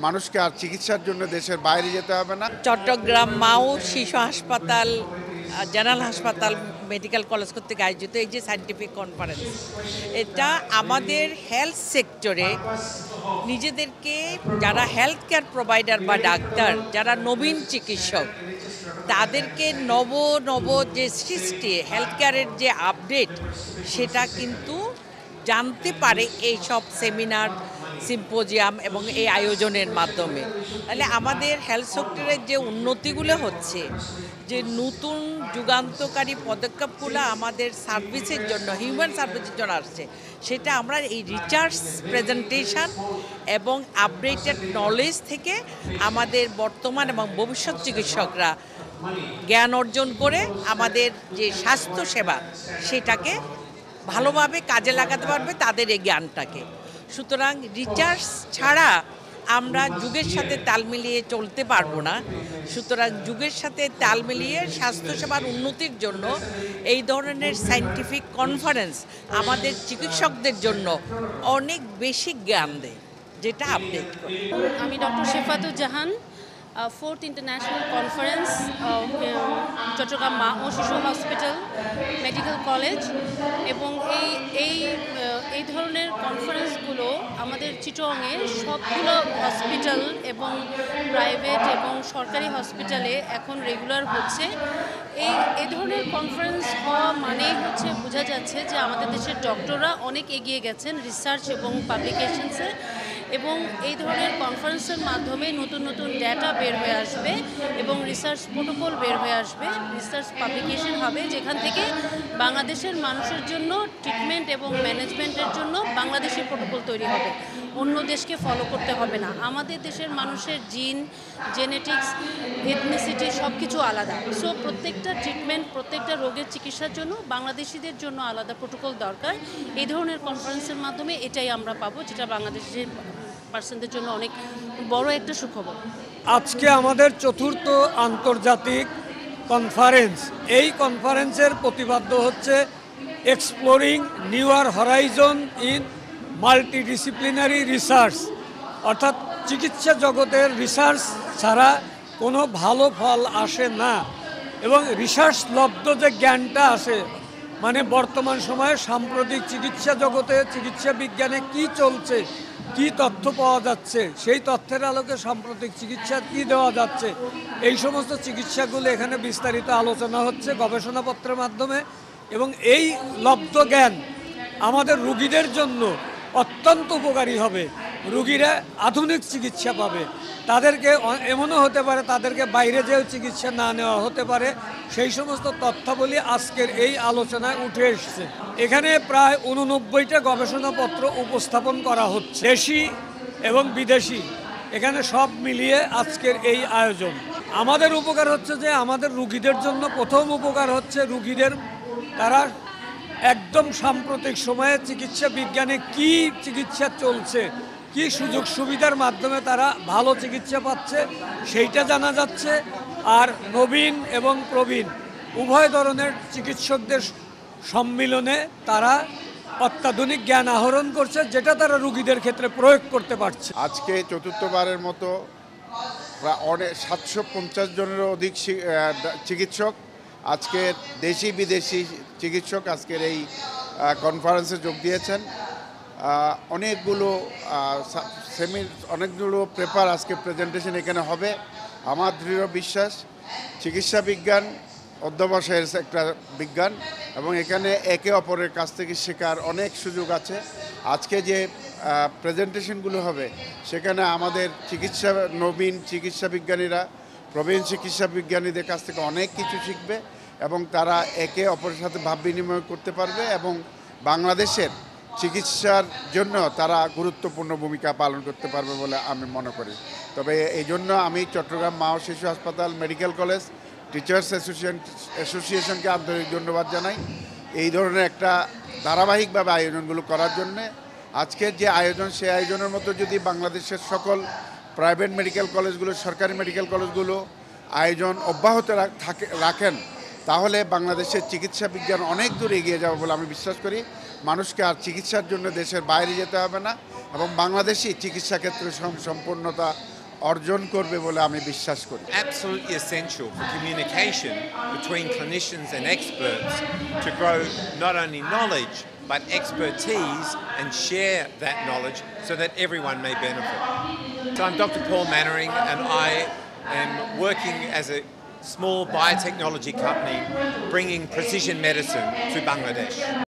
মানুষকে আর চিকিৎসার জন্য দেশের বাইরে যেতে হবে না। চট্টগ্রাম মা ও শিশু হাসপাতাল, জেনারেল হাসপাতাল, মেডিকেল কলেজ কর্তৃক আয়োজিত এই যে সায়েন্টিফিক কনফারেন্স, এটা আমাদের হেলথ সেক্টরে নিজেদেরকে, যারা হেলথ কেয়ার প্রোভাইডার বা ডাক্তার, যারা নবীন চিকিৎসক, তাদেরকে নব নব যে সৃষ্টি হেলথ কেয়ারের যে আপডেট, সেটা কিন্তু জানতে পারে এই সব সেমিনার, সিম্পোজিয়াম এবং এই আয়োজনের মাধ্যমে। তাহলে আমাদের হেলথ সেক্টরের যে উন্নতিগুলো হচ্ছে, যে নতুন যুগান্তকারী পদক্ষেপগুলো আমাদের সার্ভিসের জন্য, হিউম্যান সার্ভিসের জন্য আসছে, সেটা আমরা এই রিসার্চ প্রেজেন্টেশন এবং আপডেটেড নলেজ থেকে আমাদের বর্তমান এবং ভবিষ্যৎ চিকিৎসকরা জ্ঞান অর্জন করে আমাদের যে স্বাস্থ্যসেবা সেটাকে ভালোভাবে কাজে লাগাতে পারবে, তাদের এই জ্ঞানটাকে। সুতরাং রিসার্চ ছাড়া আমরা যুগের সাথে তাল মিলিয়ে চলতে পারবো না। সুতরাং যুগের সাথে তাল মিলিয়ে স্বাস্থ্যসেবার উন্নতির জন্য এই ধরনের সায়েন্টিফিক কনফারেন্স আমাদের চিকিৎসকদের জন্য অনেক বেশি জ্ঞান দেয়, যেটা আপডেট করে। আমি ডক্টর শেফাতুর জাহান, ফোর্থ ইন্টারন্যাশনাল কনফারেন্স চট্টগ্রাম মা ও শিশু হসপিটাল মেডিকেল কলেজ, এবং এই ধরনের কনফারেন্সগুলো আমাদের চিটংয়ে সবগুলো হসপিটাল এবং প্রাইভেট এবং সরকারি হসপিটালে এখন রেগুলার হচ্ছে। এই ধরনের কনফারেন্স হওয়া মানেই হচ্ছে বোঝা যাচ্ছে যে আমাদের দেশের ডক্টররা অনেক এগিয়ে গেছেন রিসার্চ এবং পাবলিকেশনসে, এবং এই ধরনের কনফারেন্সের মাধ্যমে নতুন নতুন ডেটা বের হয়ে আসবে এবং রিসার্চ প্রোটোকল বের হয়ে আসবে, রিসার্চ পাবলিকেশন হবে, যেখান থেকে বাংলাদেশের মানুষের জন্য ট্রিটমেন্ট এবং ম্যানেজমেন্টের জন্য বাংলাদেশি প্রোটোকল তৈরি হবে। অন্য দেশকে ফলো করতে হবে না। আমাদের দেশের মানুষের জিন, জেনেটিক্স, এথনিসিটি সব কিছু আলাদা। সো প্রত্যেকটা ট্রিটমেন্ট, প্রত্যেকটা রোগের চিকিৎসার জন্য বাংলাদেশিদের জন্য আলাদা প্রোটোকল দরকার। এই ধরনের কনফারেন্সের মাধ্যমে এটাই আমরা পাবো, যেটা বাংলাদেশের পার্সনদের জন্য অনেক বড় একটা সুখবর। আজকে আমাদের চতুর্থ আন্তর্জাতিক কনফারেন্স। এই কনফারেন্সের প্রতিপাদ্য হচ্ছে exploring newer Horizon in multidisciplinary research, অর্থাৎ চিকিৎসা জগতের রিসার্চ ছাড়া কোনো ভালো ফল আসে না, এবং রিসার্চ লব্ধ যে জ্ঞানটা আসে, মানে বর্তমান সময়ে সাম্প্রতিক চিকিৎসা জগতে, চিকিৎসা বিজ্ঞানে কি চলছে, কি তথ্য পাওয়া যাচ্ছে, সেই তথ্যের আলোকে সাম্প্রতিক চিকিৎসা কি দেওয়া যাচ্ছে, এই সমস্ত চিকিৎসাগুলো এখানে বিস্তারিত আলোচনা হচ্ছে গবেষণাপত্রের মাধ্যমে। এবং এই লব্ধ জ্ঞান আমাদের রুগীদের জন্য অত্যন্ত উপকারী হবে। রুগীরা আধুনিক চিকিৎসা পাবে। তাদেরকে এমনও হতে পারে তাদেরকে বাইরে যেও চিকিৎসা না নেওয়া হতে পারে। সেই সমস্ত তথ্যাবলী আজকের এই আলোচনায় উঠে এসেছে। এখানে প্রায় 89টা গবেষণাপত্র উপস্থাপন করা হচ্ছে, দেশি এবং বিদেশি, এখানে সব মিলিয়ে আজকের এই আয়োজন। আমাদের উপকার হচ্ছে যে আমাদের রুগীদের জন্য প্রথম উপকার হচ্ছে রুগীদের, তারা একদম সাম্প্রতিক সময়ে চিকিৎসা বিজ্ঞানে কি চিকিৎসা চলছে, কি সুযোগ সুবিধার মাধ্যমে তারা ভালো চিকিৎসা পাচ্ছে সেইটা জানা যাচ্ছে। আর নবীন এবং প্রবীণ উভয় ধরনের চিকিৎসকদের সম্মিলনে তারা অত্যাধুনিক জ্ঞান আহরণ করছে, যেটা তারা রুগীদের ক্ষেত্রে প্রয়োগ করতে পারছে। আজকে চতুর্থবারের মতো প্রায় 750 জনেরও অধিক চিকিৎসক, আজকে দেশি বিদেশি চিকিৎসক আজকের এই কনফারেন্সে যোগ দিয়েছেন। অনেকগুলো পেপার আজকে প্রেজেন্টেশন এখানে হবে। আমার দৃঢ় বিশ্বাস চিকিৎসা বিজ্ঞান অধ্যবসায়ের একটা বিজ্ঞান, এবং এখানে একে অপরের কাছ থেকে শেখার অনেক সুযোগ আছে। আজকে যে প্রেজেন্টেশনগুলো হবে সেখানে আমাদের নবীন চিকিৎসা বিজ্ঞানীরা, প্রবীণ চিকিৎসা বিজ্ঞানীদের কাছ থেকে অনেক কিছু শিখবে, এবং তারা একে অপরের সাথে ভাব বিনিময় করতে পারবে, এবং বাংলাদেশের চিকিৎসার জন্য তারা গুরুত্বপূর্ণ ভূমিকা পালন করতে পারবে বলে আমি মনে করি। তবে এই জন্য আমি চট্টগ্রাম মা ও শিশু হাসপাতাল মেডিকেল কলেজ টিচার্স অ্যাসোসিয়েশনকে আন্তরিক ধন্যবাদ জানাই এই ধরনের একটা ধারাবাহিকভাবে আয়োজনগুলো করার জন্যে। আজকের যে আয়োজন, সেই আয়োজনের মতো যদি বাংলাদেশের সকল প্রাইভেট মেডিকেল কলেজগুলো, সরকারি মেডিকেল কলেজগুলো আয়োজন অব্যাহত রাখেন, তাহলে বাংলাদেশের চিকিৎসা বিজ্ঞান অনেক দূর এগিয়ে যাবে বলে আমি বিশ্বাস করি। মানুষকে আর চিকিৎসার জন্য দেশের বাইরে যেতে হবে না এবং বাংলাদেশি চিকিৎসা ক্ষেত্রে সম্পূর্ণতা অর্জন করবে বলে আমি বিশ্বাস করি। Absolutely essential for communication between clinicians and experts to grow not only knowledge but expertise and share that knowledge so that everyone may benefit. So I'm Dr. Paul Mannering and I am working as a small biotechnology company bringing precision medicine to Bangladesh.